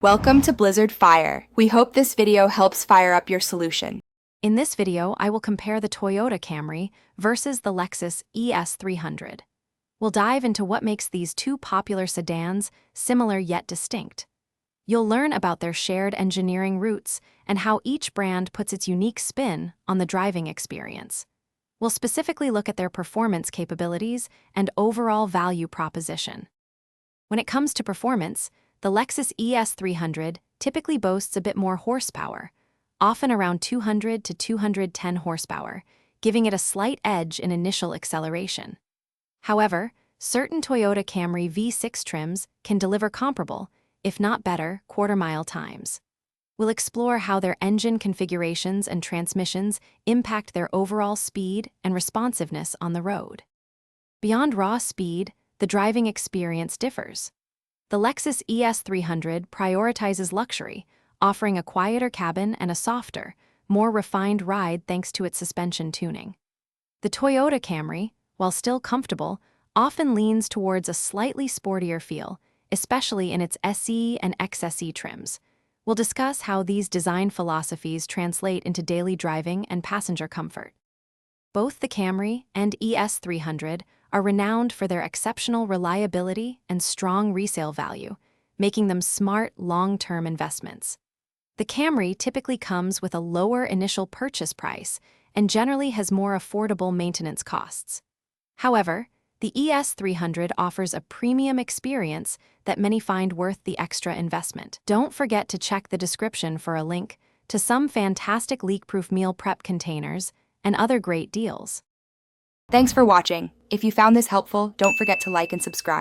Welcome to Blizzard Fire. We hope this video helps fire up your solution. In this video, I will compare the Toyota Camry versus the Lexus ES 300. We'll dive into what makes these two popular sedans similar yet distinct. You'll learn about their shared engineering roots and how each brand puts its unique spin on the driving experience. We'll specifically look at their performance capabilities and overall value proposition. When it comes to performance, the Lexus ES 300 typically boasts a bit more horsepower, often around 200 to 210 horsepower, giving it a slight edge in initial acceleration. However, certain Toyota Camry V6 trims can deliver comparable, if not better, quarter-mile times. We'll explore how their engine configurations and transmissions impact their overall speed and responsiveness on the road. Beyond raw speed, the driving experience differs. The Lexus ES 300 prioritizes luxury, offering a quieter cabin and a softer, more refined ride thanks to its suspension tuning. The Toyota Camry, while still comfortable, often leans towards a slightly sportier feel, especially in its SE and XSE trims. We'll discuss how these design philosophies translate into daily driving and passenger comfort. Both the Camry and ES 300 are renowned for their exceptional reliability and strong resale value, making them smart, long-term investments. The Camry typically comes with a lower initial purchase price and generally has more affordable maintenance costs. However, the ES 300 offers a premium experience that many find worth the extra investment. Don't forget to check the description for a link to some fantastic leak-proof meal prep containers and other great deals. Thanks for watching. If you found this helpful, don't forget to like and subscribe.